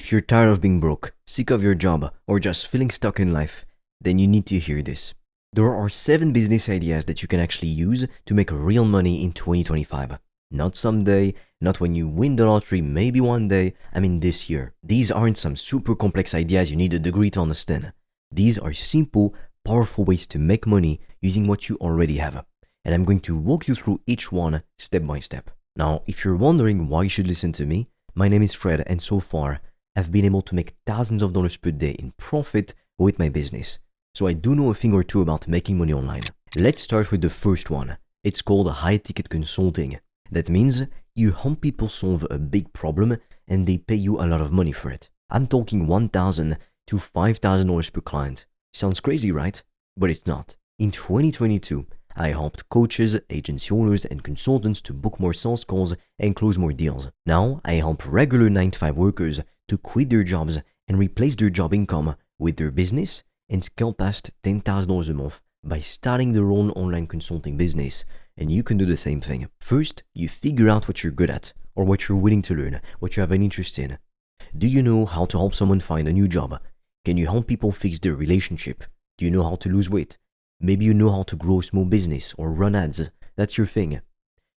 If you're tired of being broke, sick of your job, or just feeling stuck in life, then you need to hear this. There are 7 business ideas that you can actually use to make real money in 2025. Not someday, not when you win the lottery, maybe one day, I mean this year. These aren't some super complex ideas you need a degree to understand. These are simple, powerful ways to make money using what you already have. And I'm going to walk you through each one step by step. Now, if you're wondering why you should listen to me, my name is Fred, and so far, I've been able to make thousands of dollars per day in profit with my business. So I do know a thing or two about making money online. Let's start with the first one. It's called high-ticket consulting. That means you help people solve a big problem and they pay you a lot of money for it. I'm talking $1,000 to $5,000 per client. Sounds crazy, right? But it's not. In 2022, I helped coaches, agency owners, and consultants to book more sales calls and close more deals. Now, I help regular 9-to-5 workers to quit their jobs and replace their job income with their business and scale past $10,000 a month by starting their own online consulting business. And you can do the same thing. First, you figure out what you're good at or what you're willing to learn, what you have an interest in. Do you know how to help someone find a new job? Can you help people fix their relationship? Do you know how to lose weight? Maybe you know how to grow a small business or run ads. That's your thing.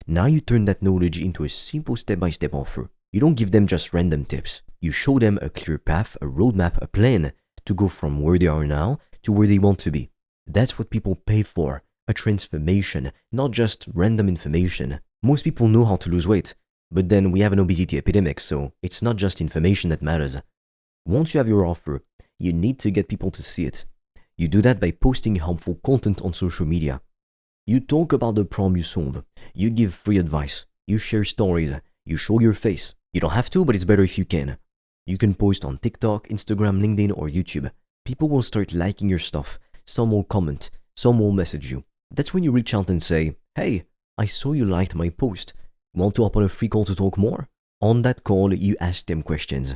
Now you turn that knowledge into a simple step-by-step offer. You don't give them just random tips. You show them a clear path, a roadmap, a plan to go from where they are now to where they want to be. That's what people pay for, a transformation, not just random information. Most people know how to lose weight, but then we have an obesity epidemic, so it's not just information that matters. Once you have your offer, you need to get people to see it. You do that by posting helpful content on social media. You talk about the problem you solve. You give free advice. You share stories. You show your face. You don't have to, but it's better if you can. You can post on TikTok, Instagram, LinkedIn, or YouTube. People will start liking your stuff. Some will comment. Some will message you. That's when you reach out and say, "Hey, I saw you liked my post. Want to hop on a free call to talk more?" On that call, you ask them questions.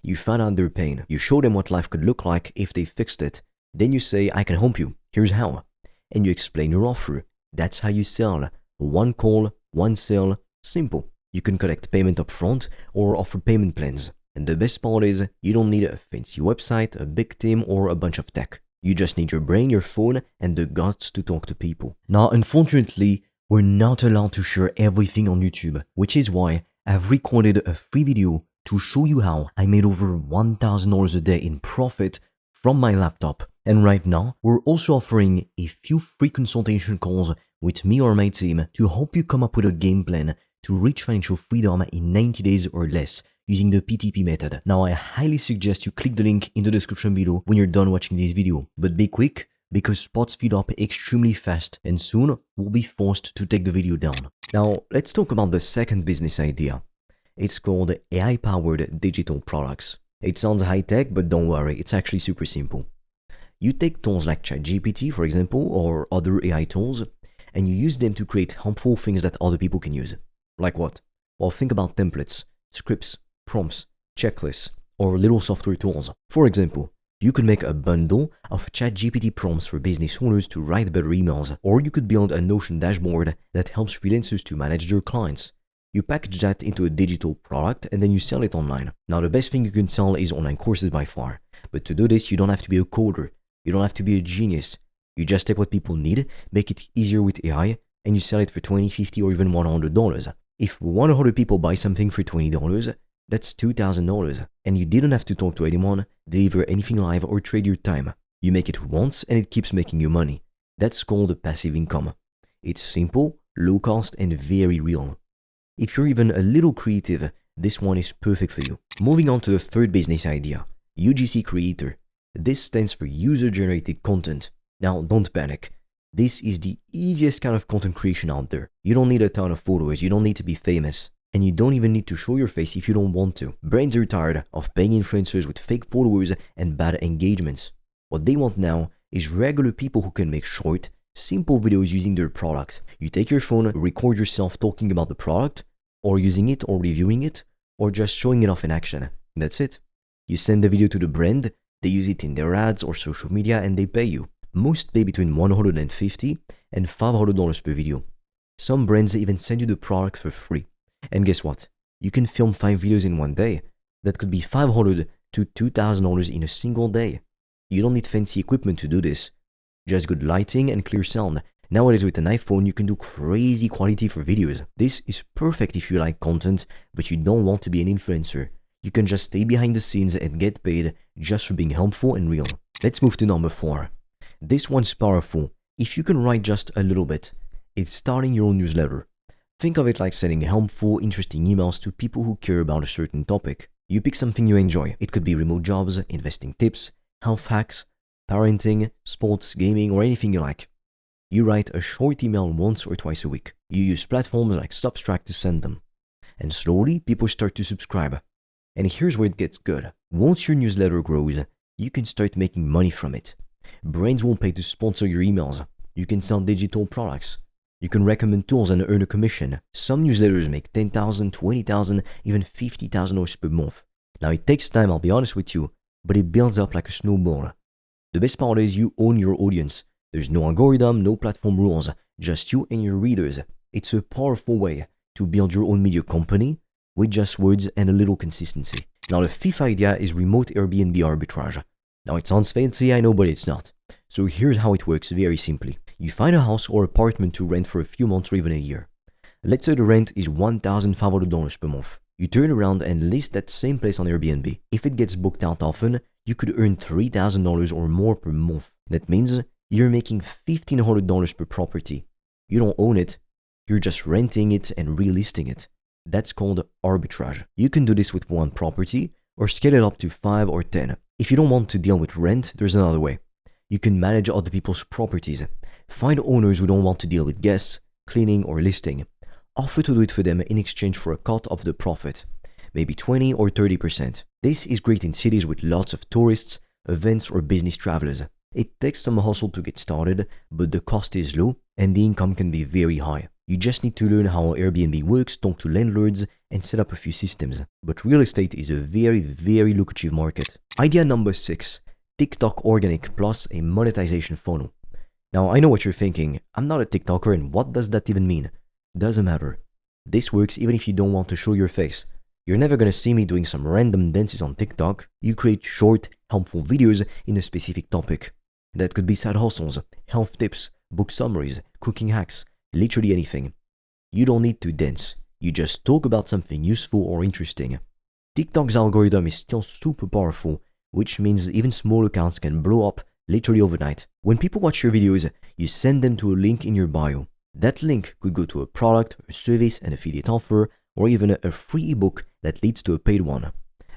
You find out their pain. You show them what life could look like if they fixed it. Then you say, "I can help you. Here's how." And you explain your offer. That's how you sell. One call, one sale, simple. You can collect payment up front or offer payment plans. And the best part is, you don't need a fancy website, a big team, or a bunch of tech. You just need your brain, your phone, and the guts to talk to people. Now, unfortunately, we're not allowed to share everything on YouTube, which is why I've recorded a free video to show you how I made over $1,000 a day in profit from my laptop. And right now, we're also offering a few free consultation calls with me or my team to help you come up with a game plan to reach financial freedom in 90 days or less using the PTP method. Now, I highly suggest you click the link in the description below when you're done watching this video. But be quick, because spots fill up extremely fast and soon we'll be forced to take the video down. Now, let's talk about the second business idea. It's called AI-powered digital products. It sounds high-tech, but don't worry, it's actually super simple. You take tools like ChatGPT, for example, or other AI tools, and you use them to create helpful things that other people can use. Like what? Well, think about templates, scripts, prompts, checklists, or little software tools. For example, you could make a bundle of ChatGPT prompts for business owners to write better emails, or you could build a Notion dashboard that helps freelancers to manage their clients. You package that into a digital product and then you sell it online. Now, the best thing you can sell is online courses by far. But to do this, you don't have to be a coder. You don't have to be a genius. You just take what people need, make it easier with AI, and you sell it for $20, $50, or even $100. If 100 people buy something for $20, that's $2,000. And you didn't have to talk to anyone, deliver anything live, or trade your time. You make it once and it keeps making you money. That's called passive income. It's simple, low cost, and very real. If you're even a little creative, this one is perfect for you. Moving on to the third business idea, UGC Creator. This stands for user-generated content. Now, don't panic. This is the easiest kind of content creation out there. You don't need a ton of photos, you don't need to be famous, and you don't even need to show your face if you don't want to. Brands are tired of paying influencers with fake followers and bad engagements. What they want now is regular people who can make short, simple videos using their product. You take your phone, record yourself talking about the product, or using it or reviewing it, or just showing it off in action. That's it. You send the video to the brand, they use it in their ads or social media, and they pay you. Most pay between $150 and $500 per video. Some brands even send you the product for free. And guess what? You can film 5 videos in one day. That could be $500 to $2,000 in a single day. You don't need fancy equipment to do this. Just good lighting and clear sound. Nowadays with an iPhone, you can do crazy quality for videos. This is perfect if you like content, but you don't want to be an influencer. You can just stay behind the scenes and get paid just for being helpful and real. Let's move to number 4. This one's powerful. If you can write just a little bit, it's starting your own newsletter. Think of it like sending helpful, interesting emails to people who care about a certain topic. You pick something you enjoy. It could be remote jobs, investing tips, health hacks, parenting, sports, gaming, or anything you like. You write a short email once or twice a week. You use platforms like Substack to send them. And slowly, people start to subscribe. And here's where it gets good. Once your newsletter grows, you can start making money from it. Brands will pay to sponsor your emails. You can sell digital products. You can recommend tools and earn a commission. Some newsletters make $10,000, $20,000, even $50,000 per month. Now it takes time, I'll be honest with you, but it builds up like a snowball. The best part is you own your audience. There's no algorithm, no platform rules, just you and your readers. It's a powerful way to build your own media company with just words and a little consistency. Now the 5th idea is remote Airbnb arbitrage. Now it sounds fancy, I know, but it's not. So here's how it works very simply. You find a house or apartment to rent for a few months or even a year. Let's say the rent is $1,500 per month. You turn around and list that same place on Airbnb. If it gets booked out often, you could earn $3,000 or more per month. That means you're making $1,500 per property. You don't own it, you're just renting it and relisting it. That's called arbitrage. You can do this with one property or scale it up to 5 or 10. If you don't want to deal with rent, there's another way. You can manage other people's properties. Find owners who don't want to deal with guests, cleaning, or listing. Offer to do it for them in exchange for a cut of the profit, maybe 20 or 30%. This is great in cities with lots of tourists, events, or business travelers. It takes some hustle to get started, but the cost is low and the income can be very high. You just need to learn how Airbnb works, talk to landlords, and set up a few systems. But real estate is a very, very lucrative market. Idea number 6, TikTok organic plus a monetization funnel. Now, I know what you're thinking. I'm not a TikToker, and what does that even mean? Doesn't matter. This works even if you don't want to show your face. You're never gonna see me doing some random dances on TikTok. You create short, helpful videos in a specific topic. That could be side hustles, health tips, book summaries, cooking hacks, literally anything. You don't need to dance. You just talk about something useful or interesting. TikTok's algorithm is still super powerful, which means even small accounts can blow up literally overnight. When people watch your videos, you send them to a link in your bio. That link could go to a product, a service, an affiliate offer, or even a free ebook that leads to a paid one.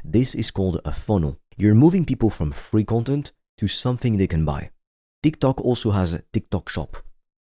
This is called a funnel. You're moving people from free content to something they can buy. TikTok also has a TikTok shop,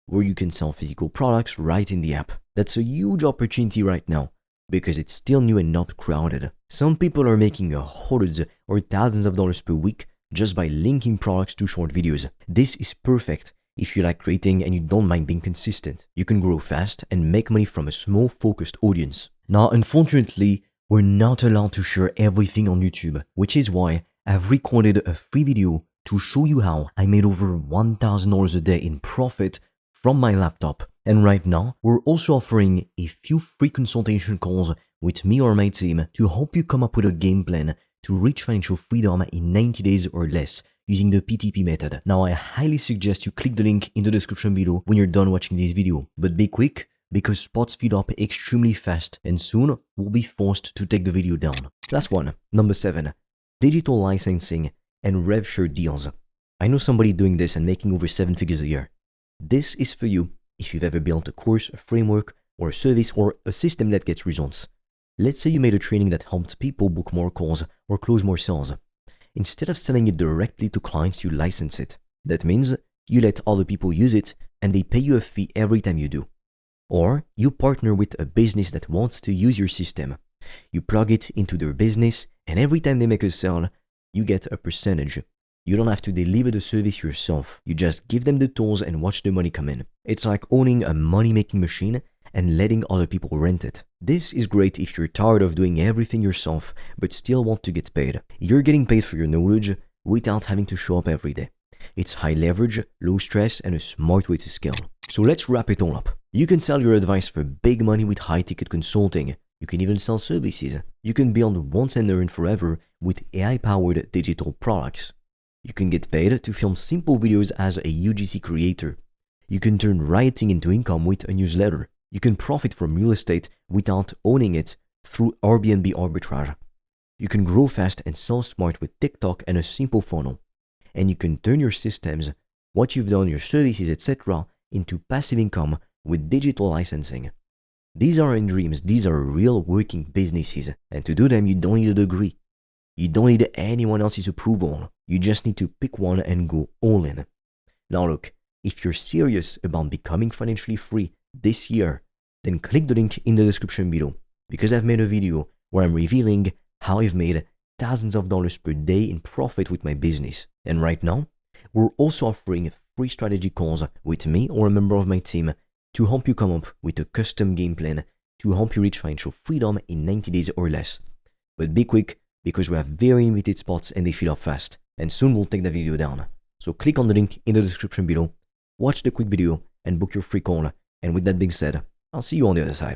where you can sell physical products right in the app. That's a huge opportunity right now, because it's still new and not crowded. Some people are making hundreds or thousands of dollars per week just by linking products to short videos. This is perfect if you like creating and you don't mind being consistent. You can grow fast and make money from a small focused audience. Now, unfortunately, we're not allowed to share everything on YouTube, which is why I've recorded a free video to show you how I made over $1,000 a day in profit from my laptop. And right now, we're also offering a few free consultation calls with me or my team to help you come up with a game plan to reach financial freedom in 90 days or less using the PTP method. Now, I highly suggest you click the link in the description below when you're done watching this video. But be quick, because spots feed up extremely fast and soon we'll be forced to take the video down. Last one, number 7, digital licensing and rev share deals. I know somebody doing this and making over 7 figures a year. This is for you if you've ever built a course, a framework, or a service, or a system that gets results. Let's say you made a training that helped people book more calls or close more sales. Instead of selling it directly to clients, you license it. That means you let other people use it and they pay you a fee every time you do. Or you partner with a business that wants to use your system. You plug it into their business and every time they make a sale, you get a percentage. You don't have to deliver the service yourself. You just give them the tools and watch the money come in. It's like owning a money-making machine and letting other people rent it. This is great if you're tired of doing everything yourself but still want to get paid. You're getting paid for your knowledge without having to show up every day. It's high leverage, low stress, and a smart way to scale. So let's wrap it all up. You can sell your advice for big money with high-ticket consulting. You can even sell services. You can build once and earn forever with AI-powered digital products. You can get paid to film simple videos as a UGC creator. You can turn writing into income with a newsletter. You can profit from real estate without owning it through Airbnb arbitrage. You can grow fast and sell smart with TikTok and a simple funnel. And you can turn your systems, what you've done, your services, etc., into passive income with digital licensing. These aren't dreams, these are real working businesses. And to do them, you don't need a degree. You don't need anyone else's approval. You just need to pick one and go all in. Now look, if you're serious about becoming financially free this year, then click the link in the description below, because I've made a video where I'm revealing how I've made thousands of dollars per day in profit with my business. And right now, we're also offering free strategy calls with me or a member of my team to help you come up with a custom game plan to help you reach financial freedom in 90 days or less. But be quick, because we have very limited spots and they fill up fast, and soon we'll take the video down. So click on the link in the description below, watch the quick video, and book your free call. And with that being said, I'll see you on the other side.